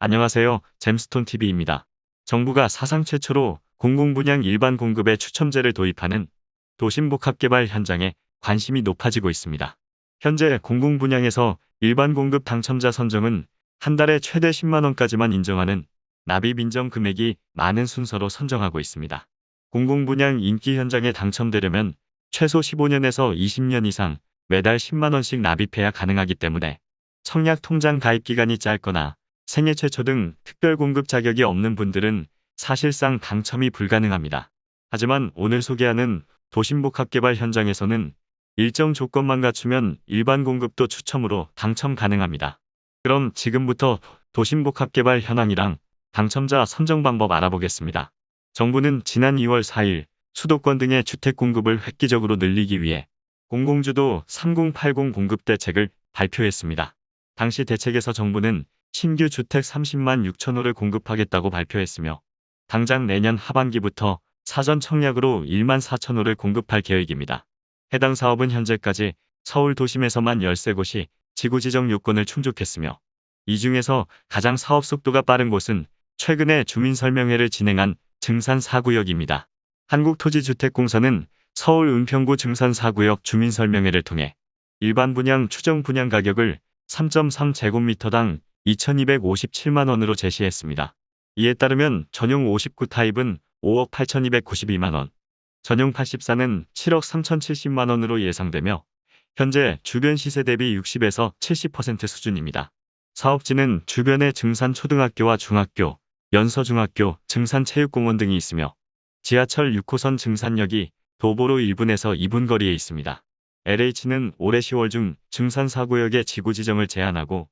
안녕하세요. 잼스톤TV입니다. 정부가 사상 최초로 공공분양 일반 공급에 추첨제를 도입하는 도심복합개발 현장에 관심이 높아지고 있습니다. 현재 공공분양에서 일반 공급 당첨자 선정은 한 달에 최대 10만 원까지만 인정하는 납입 인정 금액이 많은 순서로 선정하고 있습니다. 공공분양 인기 현장에 당첨되려면 최소 15년에서 20년 이상 매달 10만 원씩 납입해야 가능하기 때문에 청약 통장 가입 기간이 짧거나 생애 최초 등 특별 공급 자격이 없는 분들은 사실상 당첨이 불가능합니다. 하지만 오늘 소개하는 도심복합개발 현장에서는 일정 조건만 갖추면 일반 공급도 추첨으로 당첨 가능합니다. 그럼 지금부터 도심복합개발 현황이랑 당첨자 선정 방법 알아보겠습니다. 정부는 지난 2월 4일 수도권 등의 주택 공급을 획기적으로 늘리기 위해 공공주도 3080 공급 대책을 발표했습니다. 당시 대책에서 정부는 신규 주택 30만 6천 호를 공급하겠다고 발표했으며 당장 내년 하반기부터 사전 청약으로 1만 4천 호를 공급할 계획입니다. 해당 사업은 현재까지 서울 도심에서만 13곳이 지구 지정 요건을 충족했으며 이 중에서 가장 사업 속도가 빠른 곳은 최근에 주민설명회를 진행한 증산 4구역입니다. 한국토지주택공사는 서울 은평구 증산 4구역 주민설명회를 통해 일반 분양 추정 분양 가격을 3.3제곱미터당 2,257만 원으로 제시했습니다. 이에 따르면 전용 59 타입은 5억 8,292만 원, 전용 84는 7억 3,070만 원으로 예상되며 현재 주변 시세 대비 60에서 70% 수준입니다. 사업지는 주변에 증산 초등학교와 중학교, 연서중학교, 증산 체육공원 등이 있으며 지하철 6호선 증산역이 도보로 1분에서 2분 거리에 있습니다. LH는 올해 10월 중 증산 4구역의 지구 지정을 제안하고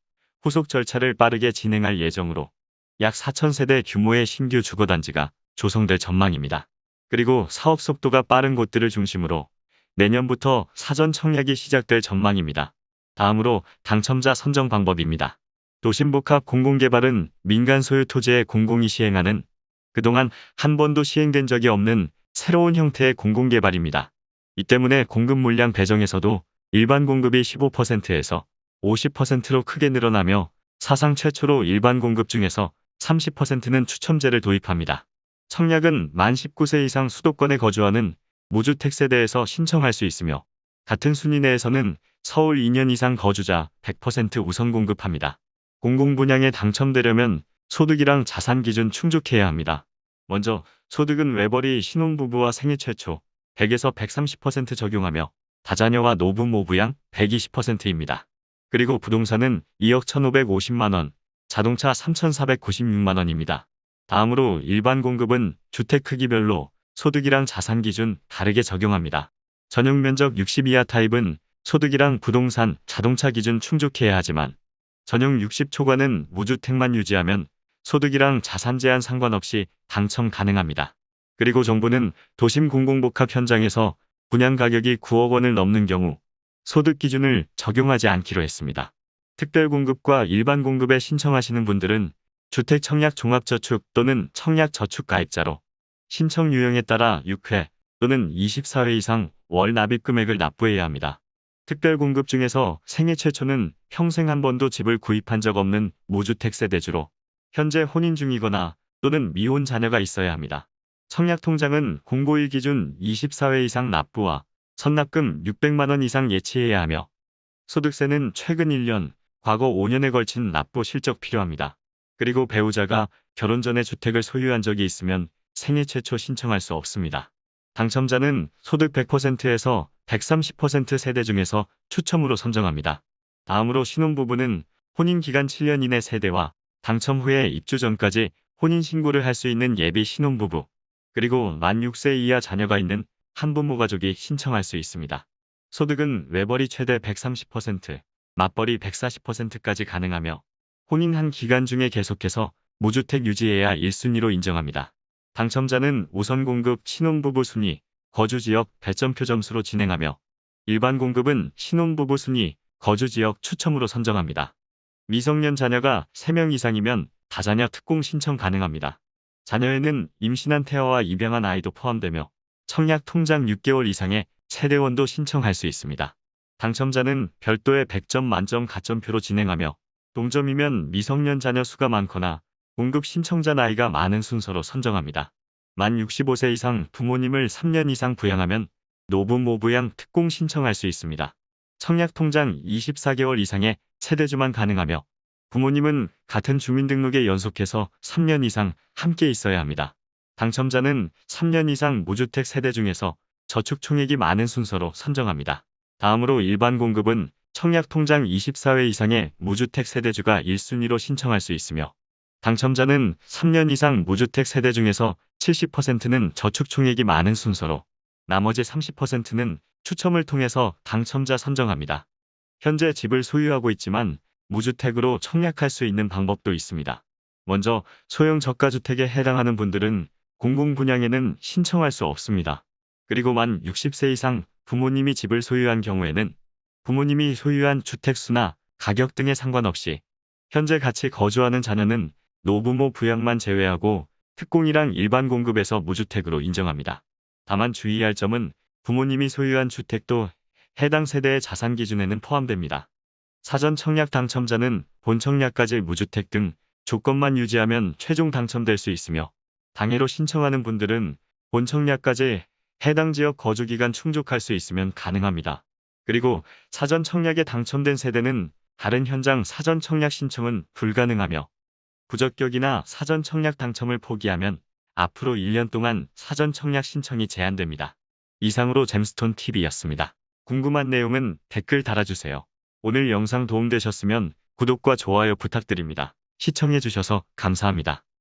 후속 절차를 빠르게 진행할 예정으로 약 4,000세대 규모의 신규 주거단지가 조성될 전망입니다. 그리고 사업 속도가 빠른 곳들을 중심으로 내년부터 사전 청약이 시작될 전망입니다. 다음으로 당첨자 선정 방법입니다. 도심복합 공공개발은 민간 소유 토지에 공공이 시행하는 그동안 한 번도 시행된 적이 없는 새로운 형태의 공공개발입니다. 이 때문에 공급 물량 배정에서도 일반 공급이 15%에서 50%로 크게 늘어나며 사상 최초로 일반 공급 중에서 30%는 추첨제를 도입합니다. 청약은 만 19세 이상 수도권에 거주하는 무주택 세대에서 신청할 수 있으며 같은 순위 내에서는 서울 2년 이상 거주자 100% 우선 공급합니다. 공공분양에 당첨되려면 소득이랑 자산 기준 충족해야 합니다. 먼저 소득은 외벌이 신혼부부와 생애 최초 100에서 130% 적용하며 다자녀와 노부모 부양 120%입니다. 그리고 부동산은 2억 1,550만 원, 자동차 3,496만 원입니다. 다음으로 일반 공급은 주택 크기별로 소득이랑 자산 기준 다르게 적용합니다. 전용 면적 60 이하 타입은 소득이랑 부동산, 자동차 기준 충족해야 하지만 전용 60 초과는 무주택만 유지하면 소득이랑 자산 제한 상관없이 당첨 가능합니다. 그리고 정부는 도심 공공복합 현장에서 분양 가격이 9억 원을 넘는 경우 소득 기준을 적용하지 않기로 했습니다. 특별 공급과 일반 공급에 신청하시는 분들은 주택 청약 종합저축 또는 청약 저축 가입자로 신청 유형에 따라 6회 또는 24회 이상 월 납입 금액을 납부해야 합니다. 특별 공급 중에서 생애 최초는 평생 한 번도 집을 구입한 적 없는 무주택 세대주로 현재 혼인 중이거나 또는 미혼 자녀가 있어야 합니다. 청약 통장은 공고일 기준 24회 이상 납부와 선납금 600만 원 이상 예치해야 하며 소득세는 최근 1년, 과거 5년에 걸친 납부 실적 필요합니다. 그리고 배우자가 결혼 전에 주택을 소유한 적이 있으면 생애 최초 신청할 수 없습니다. 당첨자는 소득 100%에서 130% 세대 중에서 추첨으로 선정합니다. 다음으로 신혼부부는 혼인기간 7년 이내 세대와 당첨 후에 입주 전까지 혼인신고를 할 수 있는 예비 신혼부부, 그리고 만 6세 이하 자녀가 있는 한부모 가족이 신청할 수 있습니다. 소득은 외벌이 최대 130%, 맞벌이 140%까지 가능하며 혼인한 기간 중에 계속해서 무주택 유지해야 1순위로 인정합니다. 당첨자는 우선 공급 신혼부부 순위, 거주지역 배점표 점수로 진행하며 일반 공급은 신혼부부 순위, 거주지역 추첨으로 선정합니다. 미성년 자녀가 3명 이상이면 다자녀 특공 신청 가능합니다. 자녀에는 임신한 태아와 입양한 아이도 포함되며 청약 통장 6개월 이상의 세대원도 신청할 수 있습니다. 당첨자는 별도의 100점 만점 가점표로 진행하며 동점이면 미성년 자녀 수가 많거나 공급 신청자 나이가 많은 순서로 선정합니다. 만 65세 이상 부모님을 3년 이상 부양하면 노부모 부양 특공 신청할 수 있습니다. 청약통장 24개월 이상의 세대주만 가능하며 부모님은 같은 주민등록에 연속해서 3년 이상 함께 있어야 합니다. 당첨자는 3년 이상 무주택 세대 중에서 저축 총액이 많은 순서로 선정합니다. 다음으로 일반 공급은 청약통장 24회 이상의 무주택 세대주가 1순위로 신청할 수 있으며 당첨자는 3년 이상 무주택 세대 중에서 70%는 저축 총액이 많은 순서로 나머지 30%는 추첨을 통해서 당첨자 선정합니다. 현재 집을 소유하고 있지만 무주택으로 청약할 수 있는 방법도 있습니다. 먼저 소형 저가주택에 해당하는 분들은 공공분양에는 신청할 수 없습니다. 그리고 만 60세 이상 부모님이 집을 소유한 경우에는 부모님이 소유한 주택수나 가격 등에 상관없이 현재 같이 거주하는 자녀는 노부모 부양만 제외하고 특공이랑 일반 공급에서 무주택으로 인정합니다. 다만 주의할 점은 부모님이 소유한 주택도 해당 세대의 자산 기준에는 포함됩니다. 사전 청약 당첨자는 본 청약까지 무주택 등 조건만 유지하면 최종 당첨될 수 있으며 당해로 신청하는 분들은 본 청약까지 해당 지역 거주기간 충족할 수 있으면 가능합니다. 그리고 사전 청약에 당첨된 세대는 다른 현장 사전 청약 신청은 불가능하며 부적격이나 사전 청약 당첨을 포기하면 앞으로 1년 동안 사전 청약 신청이 제한됩니다. 이상으로 잼스톤 TV였습니다. 궁금한 내용은 댓글 달아주세요. 오늘 영상 도움되셨으면 구독과 좋아요 부탁드립니다. 시청해주셔서 감사합니다.